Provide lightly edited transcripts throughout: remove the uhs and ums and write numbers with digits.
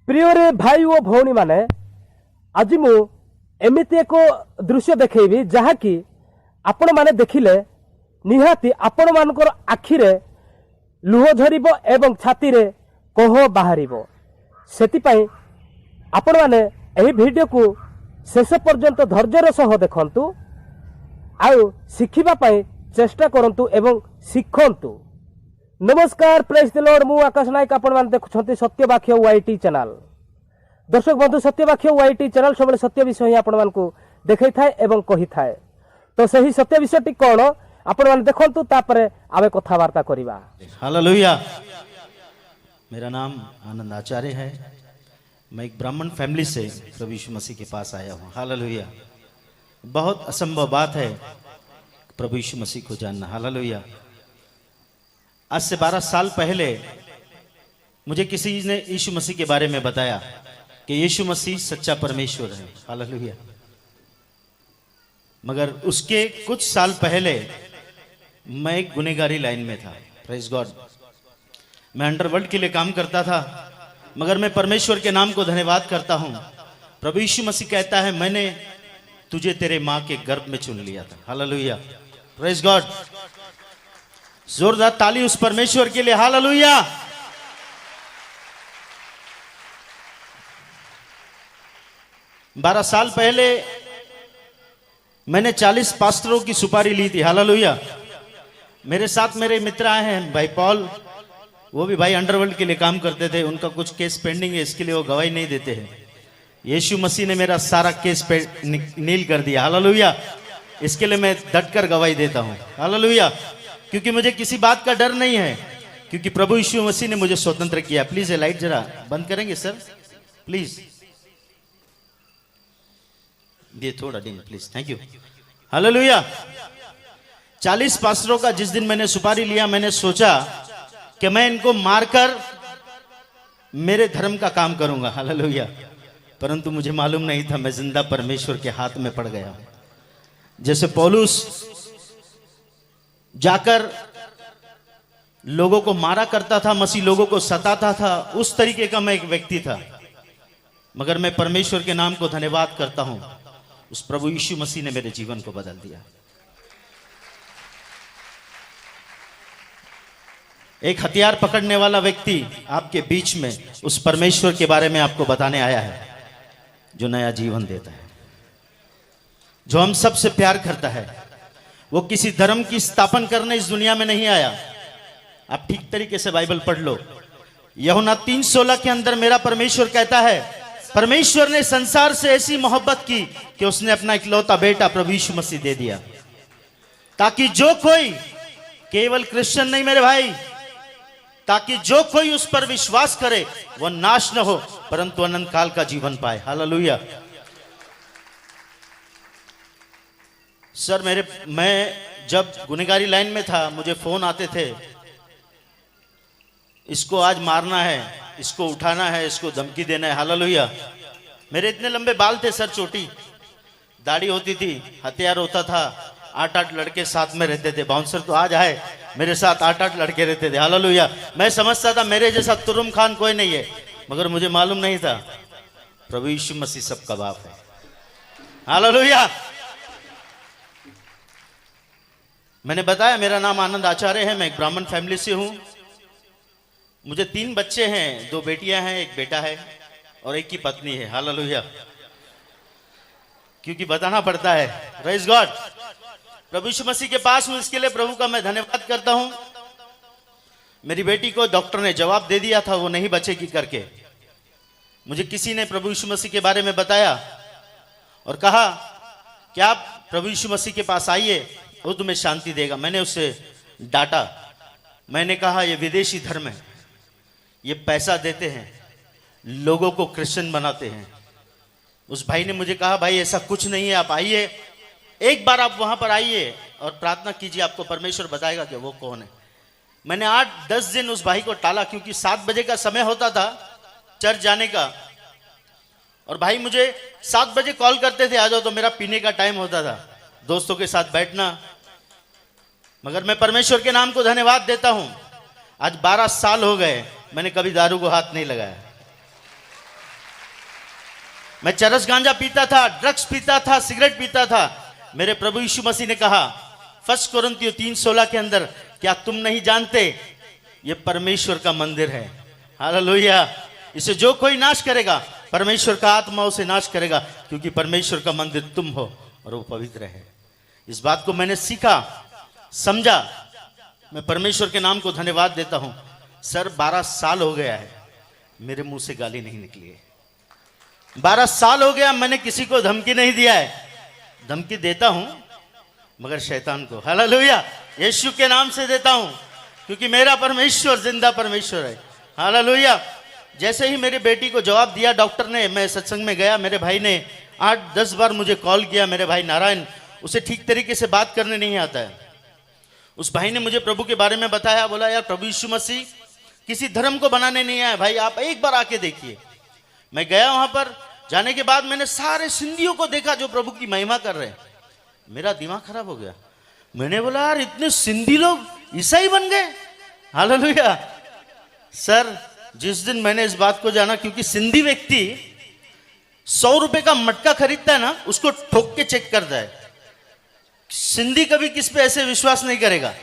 प्रिय भाई और भौणी माने आज मु एमिति एक दृश्य देखैबी जहाँकि आपण माने देखिले निहाती आपण मानकर आखिरे लुह झरिबो एवं छाती रे कोह बाहरिबो। सेतिपई आपण माने एही वीडियो को शेष पर्यंत धैर्यर सह देखंतु आउ शिखिबा पई चेष्टा करंतु एवं शिखंतु। नमस्कार, प्रेज द लॉर्ड। मु आकाश नायक आपण माने देखुछंती सत्यवाक्य वाईटी चैनल। दर्शक बंधु, सत्यवाक्य वाईटी चैनल सबले सत्य विषय ही आपण मानकू देखै थाए एवं कहि थाए। तो सही सत्य विषयटी कोन आपण माने देखंतु, तापरे आमे कथा वार्ता करिबा। हालेलुया। मेरा नाम आनंद आचार्य है। मैं एक ब्राह्मण फैमिली से प्रभु यीशु मसीह के पास आया हूँ। हालेलुया। बहुत असंभव बात है प्रभु यीशु मसीह को जानना। हालेलुया। आज से 12 साल पहले मुझे किसी ने यीशु मसीह के बारे में बताया कि यीशु मसीह सच्चा परमेश्वर है। हालेलुया। मगर उसके कुछ साल पहले मैं एक गुनहगारी लाइन में था। Praise God. मैं अंडरवर्ल्ड के लिए काम करता था, मगर मैं परमेश्वर के नाम को धन्यवाद करता हूं। प्रभु यीशु मसीह कहता है, मैंने तुझे तेरे मां के गर्भ में चुन लिया था। हालेलुया। Praise God. जोरदार ताली उस परमेश्वर के लिए। हालेलुया। बारह साल पहले मैंने 40 पास्टरों की सुपारी ली थी। हालेलुया। मेरे साथ मेरे मित्र आए हैं, भाई पॉल, वो भी भाई अंडरवर्ल्ड के लिए काम करते थे। उनका कुछ केस पेंडिंग है, इसके लिए वो गवाही नहीं देते हैं। यीशु मसीह ने मेरा सारा केस पे नील कर दिया। हालेलुया। इसके लिए मैं डटकर गवाही देता हूं। हालेलुया। क्योंकि मुझे किसी बात का डर नहीं है, क्योंकि प्रभु यीशु मसीह ने मुझे स्वतंत्र किया। प्लीज ये लाइट जरा बंद करेंगे सर, प्लीज। ये थोड़ा dim please, thank you. Hallelujah. 40 पास्टरों का जिस दिन मैंने सुपारी लिया, मैंने सोचा कि मैं इनको मारकर मेरे धर्म का काम करूंगा। हालेलुया। परंतु मुझे मालूम नहीं था मैं जिंदा परमेश्वर के हाथ में पड़ गया। जैसे पौलुस जाकर लोगों को मारा करता था, मसीह लोगों को सताता था, उस तरीके का मैं एक व्यक्ति था। मगर मैं परमेश्वर के नाम को धन्यवाद करता हूं, उस प्रभु यीशु मसीह ने मेरे जीवन को बदल दिया। एक हथियार पकड़ने वाला व्यक्ति आपके बीच में उस परमेश्वर के बारे में आपको बताने आया है, जो नया जीवन देता है, जो हम सबसे प्यार करता है। वो किसी धर्म की स्थापना करने इस दुनिया में नहीं आया। आप ठीक तरीके से बाइबल पढ़ लो। यूहन्ना 3:16 के अंदर मेरा परमेश्वर कहता है, परमेश्वर ने संसार से ऐसी मोहब्बत की कि उसने अपना इकलौता बेटा प्रभु यीशु मसीह दे दिया, ताकि जो कोई, केवल क्रिश्चियन नहीं मेरे भाई, ताकि जो कोई उस पर विश्वास करे वह नाश न हो, परंतु अनंत काल का जीवन पाए। हालेलुया। सर, मैं जब गुनहगारी लाइन में था, मुझे फोन आते थे, इसको आज मारना है, इसको उठाना है, इसको धमकी देना है। हालेलुया। मेरे इतने लंबे बाल थे सर, चोटी दाढ़ी होती थी, हथियार होता था। 8-8 लड़के साथ में रहते थे। बाउंसर तो आज आए, मेरे साथ 8-8 लड़के रहते थे। हालेलुया। मैं समझता था मेरे जैसा तुरुम खान कोई नहीं है, मगर मुझे मालूम नहीं था प्रभु यीशु मसीह सबका बाप है। हालेलुया। मैंने बताया मेरा नाम आनंद आचार्य है। मैं एक ब्राह्मण फैमिली से हूं। मुझे 3 बच्चे हैं, 2 बेटियां हैं, 1 बेटा है और 1 की पत्नी है। हालेलुया। क्योंकि बताना पड़ता है। Praise God. प्रभु यीशु मसीह के पास हूं, इसके लिए प्रभु का मैं धन्यवाद करता हूं। मेरी बेटी को डॉक्टर ने जवाब दे दिया था, वो नहीं बचेगी करके। मुझे किसी ने प्रभु यीशु मसीह के बारे में बताया और कहा कि आप प्रभु यीशु मसीह के पास आइए, वो तुम्हें शांति देगा। मैंने उससे डांटा। मैंने कहा ये विदेशी धर्म है, ये पैसा देते हैं, लोगों को क्रिश्चियन बनाते हैं। उस भाई ने मुझे कहा, भाई ऐसा कुछ नहीं है, आप आइए, एक बार आप वहां पर आइए और प्रार्थना कीजिए, आपको परमेश्वर बताएगा कि वो कौन है। मैंने 8-10 दिन उस भाई को टाला, क्योंकि 7 बजे का समय होता था चर्च जाने का। और भाई मुझे 7 बजे कॉल करते थे, आ जाओ, तो मेरा पीने का टाइम होता था, दोस्तों के साथ बैठना। मगर मैं परमेश्वर के नाम को धन्यवाद देता हूं। आज 12 साल हो गए, मैंने कभी दारू को हाथ नहीं लगाया। मैं चरस गांजा पीता था, ड्रग्स पीता था, सिगरेट पीता था। मेरे प्रभु यीशु मसीह ने कहा 1 कोरिन्थियों 3:16 के अंदर, क्या तुम नहीं जानते ये परमेश्वर का मंदिर है। हालेलुया। इसे जो कोई नाश करेगा, परमेश्वर का आत्मा उसे नाश करेगा, क्योंकि परमेश्वर का मंदिर तुम हो और वो पवित्र है। इस बात को मैंने सीखा, समझा। मैं परमेश्वर के नाम को धन्यवाद देता हूं। सर 12 साल हो गया है मेरे मुंह से गाली नहीं निकली है। 12 साल हो गया मैंने किसी को धमकी नहीं दिया है। धमकी देता हूं मगर शैतान को, हालेलुया, यीशु के नाम से देता हूं, क्योंकि मेरा परमेश्वर जिंदा परमेश्वर है। हालेलुया। जैसे ही मेरी बेटी को जवाब दिया डॉक्टर ने, मैं सत्संग में गया, मेरे भाई ने 8-10 बार मुझे कॉल किया। मेरे भाई नारायण, उसे ठीक तरीके से बात करने नहीं आता है। उस भाई ने मुझे प्रभु के बारे में बताया, बोला यार प्रभु यीशु मसीह किसी धर्म को बनाने नहीं आया भाई, आप एक बार आके देखिए। मैं गया वहां पर, जाने के बाद मैंने सारे सिंधियों को देखा जो प्रभु की महिमा कर रहे हैं। मेरा दिमाग खराब हो गया। मैंने बोला यार इतने सिंधी लोग ईसाई बन गए। हालेलुया। सर जिस दिन मैंने इस बात को जाना, क्योंकि सिंधी व्यक्ति 100 रुपए का मटका खरीदता है ना, उसको ठोक के चेक करता है। सिंधी कभी किस पे ऐसे विश्वास नहीं करेगा।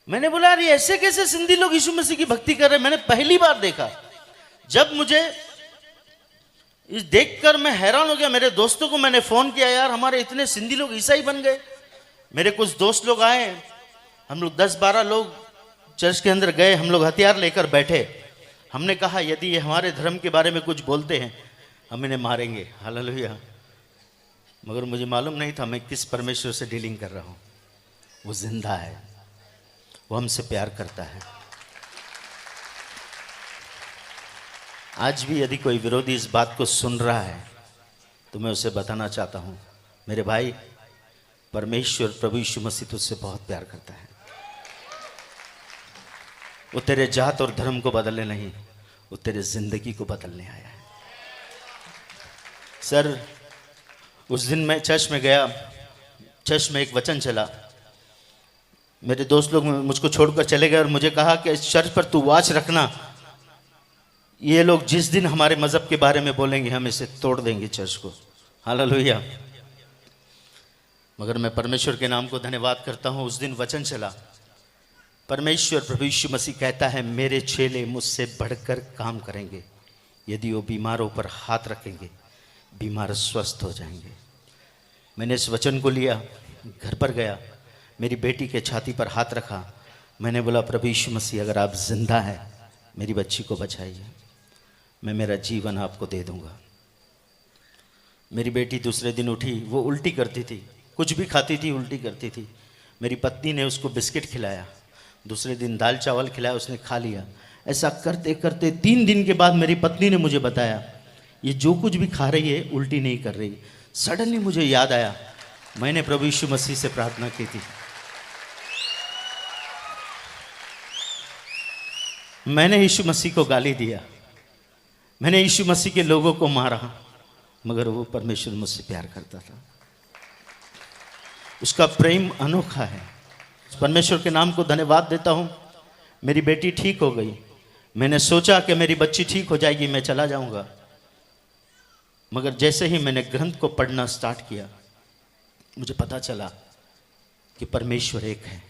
मैंने बोला यार ये ऐसे कैसे सिंधी लोग यीशु मसीह की भक्ति कर रहे हैं। मैंने पहली बार देखा। जब मुझे इस देखकर मैं हैरान हो गया। मेरे दोस्तों को मैंने फोन किया, यार हमारे इतने सिंधी लोग ईसाई बन गए। मेरे कुछ दोस्त लोग आए, हम लोग 10-12 लोग चर्च के अंदर गए। हम लोग हथियार लेकर बैठे। हमने कहा यदि ये हमारे धर्म के बारे में कुछ बोलते हैं हम इन्हें मारेंगे। हालेलुया। मगर मुझे मालूम नहीं था मैं किस परमेश्वर से डीलिंग कर रहा हूं। वो जिंदा है, वो हमसे प्यार करता है। आज भी यदि कोई विरोधी इस बात को सुन रहा है तो मैं उसे बताना चाहता हूं, मेरे भाई, परमेश्वर प्रभु यीशु मसीह तुझसे बहुत प्यार करता है। वो तेरे जात और धर्म को बदलने नहीं, वो तेरे जिंदगी को बदलने आया है। सर उस दिन मैं चर्च में गया, चर्च में एक वचन चला। मेरे दोस्त लोग मुझको छोड़कर चले गए और मुझे कहा कि इस चर्च पर तू वॉच रखना, ये लोग जिस दिन हमारे मजहब के बारे में बोलेंगे हम इसे तोड़ देंगे चर्च को। हालेलुया। मगर मैं परमेश्वर के नाम को धन्यवाद करता हूं। उस दिन वचन चला, परमेश्वर प्रभु यीशु मसीह कहता है मेरे चेले मुझसे बढ़कर काम करेंगे। यदि वो बीमारों पर हाथ रखेंगे बीमार स्वस्थ हो जाएंगे। मैंने इस वचन को लिया, घर पर गया, मेरी बेटी के छाती पर हाथ रखा। मैंने बोला प्रभु यीशु मसीह अगर आप जिंदा हैं मेरी बच्ची को बचाइए, मैं मेरा जीवन आपको दे दूंगा। मेरी बेटी दूसरे दिन उठी, वो उल्टी करती थी, कुछ भी खाती थी उल्टी करती थी। मेरी पत्नी ने उसको बिस्किट खिलाया, दूसरे दिन दाल चावल खिलाया, उसने खा लिया। ऐसा करते करते 3 दिन के बाद मेरी पत्नी ने मुझे बताया ये जो कुछ भी खा रही है उल्टी नहीं कर रही। सडनली मुझे याद आया मैंने प्रभु यीशु मसीह से प्रार्थना की थी, मैंने यीशु मसीह को गाली दिया, मैंने यीशु मसीह के लोगों को मारा, मगर वो परमेश्वर मुझसे प्यार करता था। उसका प्रेम अनोखा है। परमेश्वर के नाम को धन्यवाद देता हूं। मेरी बेटी ठीक हो गई। मैंने सोचा कि मेरी बच्ची ठीक हो जाएगी, मैं चला जाऊंगा। मगर जैसे ही मैंने ग्रंथ को पढ़ना स्टार्ट किया मुझे पता चला कि परमेश्वर एक है।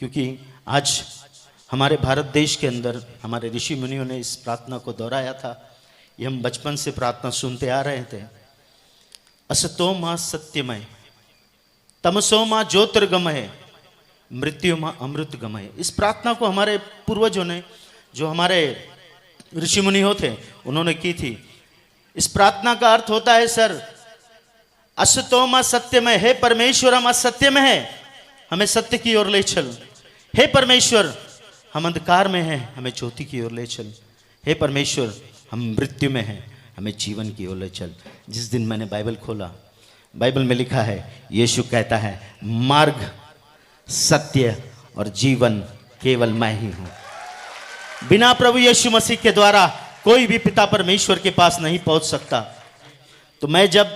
क्योंकि आज हमारे भारत देश के अंदर हमारे ऋषि मुनियों ने इस प्रार्थना को दोहराया था। ये हम बचपन से प्रार्थना सुनते आ रहे थे। असतो मां सत्यमय, तमसो मां ज्योतिर्गमय, मृत्यु मां अमृतगमय। इस प्रार्थना को हमारे पूर्वजों ने, जो हमारे ऋषि मुनि थे, उन्होंने की थी। इस प्रार्थना का अर्थ होता है सर, असतो मां सत्यमय, हे परमेश्वर हम असत्य में है, हमें सत्य की ओर ले चल। हे परमेश्वर हम अंधकार में हैं, हमें ज्योति की ओर ले चल। हे परमेश्वर हम मृत्यु में हैं, हमें जीवन की ओर ले चल। जिस दिन मैंने बाइबल खोला, बाइबल में लिखा है, यीशु कहता है मार्ग, सत्य और जीवन केवल मैं ही हूं। बिना प्रभु यीशु मसीह के द्वारा कोई भी पिता परमेश्वर के पास नहीं पहुंच सकता। तो मैं जब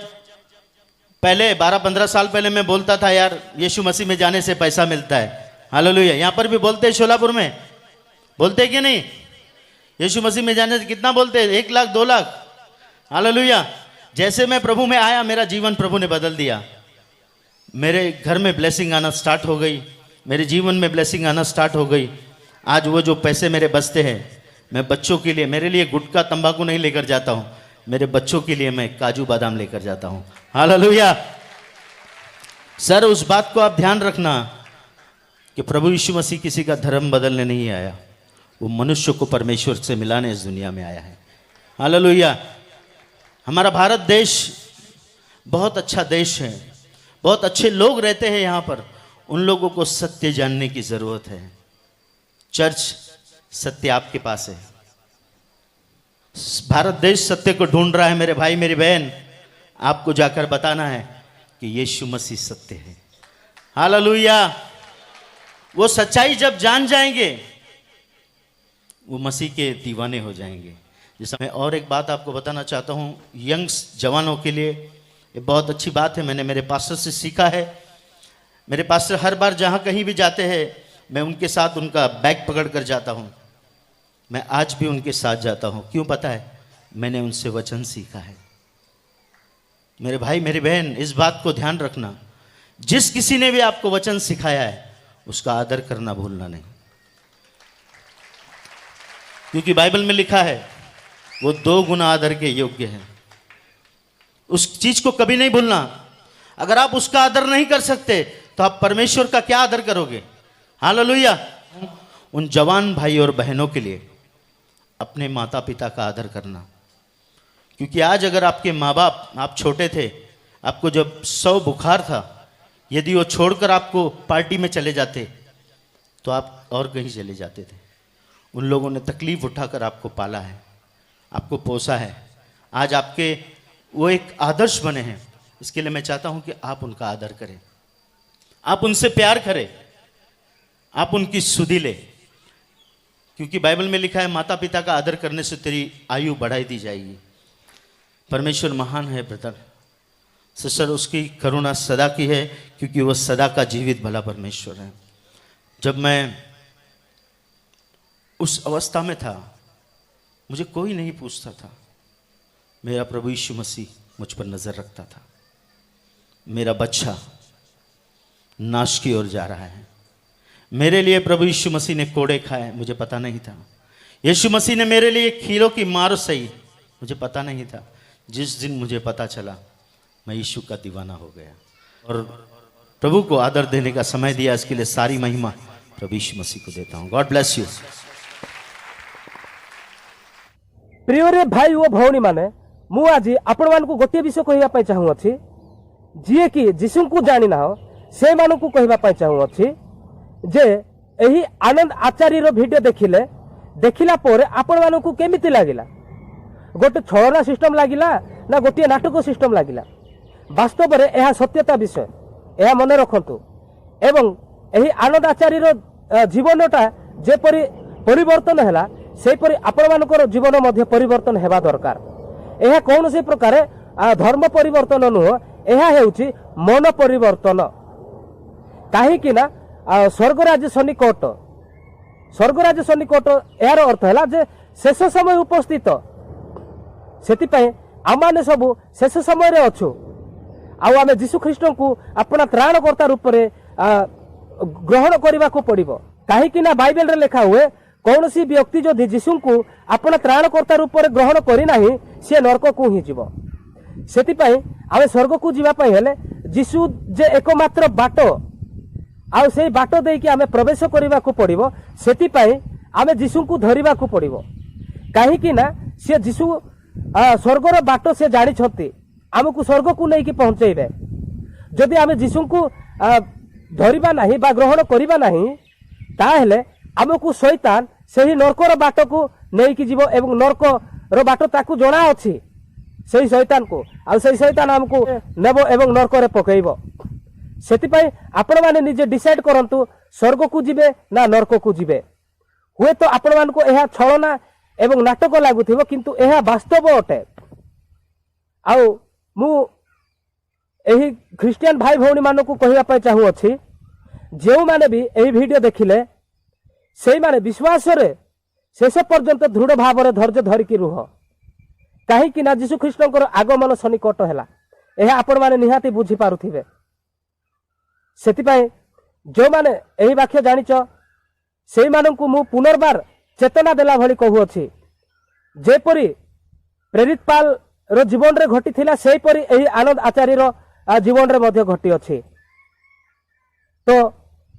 पहले 12-15 साल पहले मैं बोलता था यार यीशु मसीह में जाने से पैसा मिलता है। हालेलुया। यहां पर भी बोलते हैं, शोलापुर में बोलते हैं कि नहीं? यीशु मसीह में जाने से कितना बोलते हैं? 1 लाख 2 लाख। हालेलुया। जैसे मैं प्रभु में आया मेरा जीवन प्रभु ने बदल दिया। मेरे घर में ब्लेसिंग आना स्टार्ट हो गई, मेरे जीवन में ब्लेसिंग आना स्टार्ट हो गई। आज वो जो पैसे मेरे बचते हैं मैं बच्चों के लिए, मेरे लिए गुटखा तंबाकू नहीं लेकर जाता हूँ, मेरे बच्चों के लिए मैं काजू बादाम लेकर जाता हूँ। हालेलुया। सर उस बात को आप ध्यान रखना कि प्रभु यीशु मसीह किसी का धर्म बदलने नहीं आया, वो मनुष्य को परमेश्वर से मिलाने इस दुनिया में आया है। हालेलुया। हमारा भारत देश बहुत अच्छा देश है, बहुत अच्छे लोग रहते हैं यहाँ पर। उन लोगों को सत्य जानने की जरूरत है। चर्च सत्य आपके पास है, भारत देश सत्य को ढूंढ रहा है। मेरे भाई मेरी बहन, आपको जाकर बताना है कि यीशु मसीह सत्य है। हालेलुया। वो सच्चाई जब जान जाएंगे वो मसीह के दीवाने हो जाएंगे। जैसा मैं और एक बात आपको बताना चाहता हूँ यंग्स जवानों के लिए, ये बहुत अच्छी बात है, मैंने मेरे पास्टर से सीखा है। मेरे पास्टर हर बार जहाँ कहीं भी जाते हैं मैं उनके साथ उनका बैग पकड़ कर जाता हूँ। मैं आज भी उनके साथ जाता हूँ। क्यों पता है? मैंने उनसे वचन सीखा है। मेरे भाई मेरी बहन, इस बात को ध्यान रखना, जिस किसी ने भी आपको वचन सिखाया है उसका आदर करना भूलना नहीं, क्योंकि बाइबल में लिखा है वो 2 गुना आदर के योग्य है। उस चीज को कभी नहीं भूलना। अगर आप उसका आदर नहीं कर सकते तो आप परमेश्वर का क्या आदर करोगे? हालेलुया। उन जवान भाई और बहनों के लिए अपने माता पिता का आदर करना, क्योंकि आज अगर आपके माँ बाप, आप छोटे थे, आपको जब 100 बुखार था, यदि वो छोड़कर आपको पार्टी में चले जाते तो आप और कहीं चले जाते थे। उन लोगों ने तकलीफ उठाकर आपको पाला है, आपको पोसा है। आज आपके वो एक आदर्श बने हैं। इसके लिए मैं चाहता हूं कि आप उनका आदर करें, आप उनसे प्यार करें, आप उनकी सुधि ले, क्योंकि बाइबल में लिखा है माता पिता का आदर करने से तेरी आयु बढ़ाई दी जाएगी। परमेश्वर महान है ब्रदर सिस्टर, उसकी करुणा सदा की है, क्योंकि वह सदा का जीवित भला परमेश्वर है। जब मैं उस अवस्था में था मुझे कोई नहीं पूछता था, मेरा प्रभु यीशु मसीह मुझ पर नजर रखता था। मेरा बच्चा नाश की ओर जा रहा है, मेरे लिए प्रभु यीशु मसीह ने कोड़े खाए, मुझे पता नहीं था। यीशु मसीह ने मेरे लिए खीलों की मार सही, मुझे पता नहीं था। जिस दिन मुझे पता चला मैं यीशु का दीवाना हो गया और प्रभु को आदर देने का समय दिया। इसके लिए सारी महिमा प्रभु यीशु मसीह को देता हूं। God bless you. प्रिय भाई ओ भौणी माने, मु आज आपण मानकु गोटे विषय कहबा पई चाहू अछि, जे कि जीसु को जानि ना हो से मानकु कहबा पई चाहू अछि जे एही आनंद आचार्य रो वीडियो देखिला पर आपण मानकु केमिति लागिला? गोटे छलना सिस्टम लागिला ना गोटे नाटक सिस्टम लागिला? वास्तव में यह सत्यता विषय, यह मन रखंतु। एवं एही आनंद आचार्य रो जीवनटा जेपरि परिवर्तन हैला सेपरि आपण मानकर जीवन मध्य परिवर्तन हेबा दरकार। यह कौन से प्रकार धर्म परिवर्तन नुह, यह हेउची मन परिवर्तन। कहीं ना स्वर्गराज सन्निकट, स्वर्गराज सन्निकट यार अर्थ है जे शेष समय उपस्थित। से आम सब शेष समय रे अच्छु, आम जीशु ख्रीष्ट को अपना त्राणकर्ता रूप में ग्रहण करने को पड़ो। कहीं ना बाइबल रे लिखा हुए कौन सी व्यक्ति जो जीशु को अपना त्राणकर्ता रूप में ग्रहण करना सी नरक को ही जीव। से आम स्वर्ग को जीवाई हेले जीशु जे एकमात्र बाट, आउ से बाट देकी आम प्रवेश करने को पड़ो। से आम जीशु को धरवा को पड़ो। कहीं ना सी जीशु स्वर्गर बाट से जानी आमको स्वर्ग को लेकिन पहुंचेबे। जदि आम जीशु को धरवा नहीं बा ग्रहण करवा नहीं ताहेले आमको शैतान से ही नरकर बाट को लेकिन जीव एवं नरक रो बाट ताकू जना अच्छी से शैतान को, आ से शैतान आमको नेब एवं नरक रे पकेइब। सेतिपई आपण माने निजे डिसाइड करंतु स्वर्ग को जीवे ना नरक को जीवे। हुए तो आपण मान को यह छलना एवं नाटक लागुथिबो, किंतु यह वास्तव अटे। आउ मु एही ख्रिस्टियन भाई भौणी मान को कहबा पई चाहू अछि, जेउ माने भी एही वीडियो देखिले सेई माने विश्वास रे शेष पर्यंत दृढ़ भाव रे धैर्य धरिकी रुह। कहीं ना जीशु ख्रीष्टर आगमन सन्निकट है यह आपण मैंने निहाती बुझी पारुथिबे से जो माने यही वाक्य जानिच से मानू मु पुनर्बार चेतना देला भली कहूअछि जेपरी प्रेरित पाल रो जीवन रे घटी थिला सेहीपरी एही आनंद आचार्य रो जीवन रे मध्य घटी अछि तो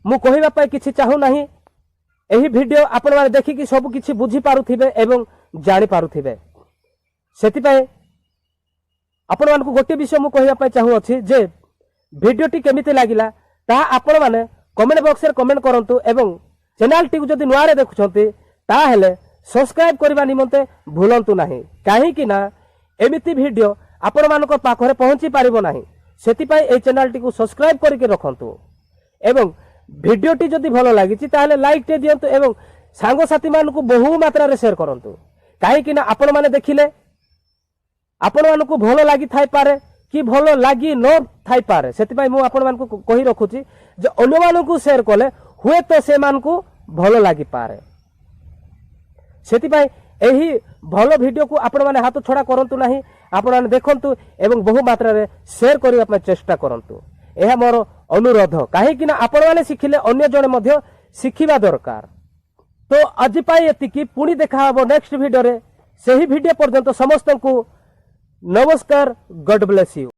मु कहिबा पय किछि चाहू नाही एही वीडियो आपण माने देखि कि सब किछि बुझी पारुथिबे एवं जानि पारुथिबे सेति पय आपण मानकु गोटे विषय मु कहिबा पय चाहू अछि जे वीडियोटी केमिति लागिला ता आपण माने कमेंट बॉक्स रे कमेंट करंतु एवं चैनल टी जदि नुआ रे देखुछंती ता हेले सब्सक्राइब करबा निमंते भूलंतु नाही काहे कि ना एमिति वीडियो आपण मानक पाखरे पहुंची पारिबो नाही सेति पय ए चैनल टी को सब्सक्राइब करके रखंतु एवं वीडियोटी जदि भलो लागिछि ताले लाइक टे दियंतु एवं सांगो साथी मानकु बहु मात्रा रे शेयर करंतु काहे कि ना आपण माने देखिले आपण मानकु भलो लागि थाई पारे कि भलो लागि न थाई पारे सेति पय मु आपण मानकु कहि रखुछि जे अन्य मानकु शेयर कले हुए तो से मानकु भलो लागि पारे सेति पय एही भलो वीडियो को आपण माने हाथ छोड़ा करंतु नाही आपण माने देखंतु एवं बहु मात्रा रे शेयर करिवा पय चेष्टा करंतु एहा मोर अनुरोध काहे कि ना आपण माने सिखिले अन्य जणे मध्य सिखिबा दरकार तो आज पाई एतिकी पुणी देखा हबो नेक्स्ट वीडियो रे सेही वीडियो पर्यंत समस्त को नमस्कार गॉड ब्लेस यू।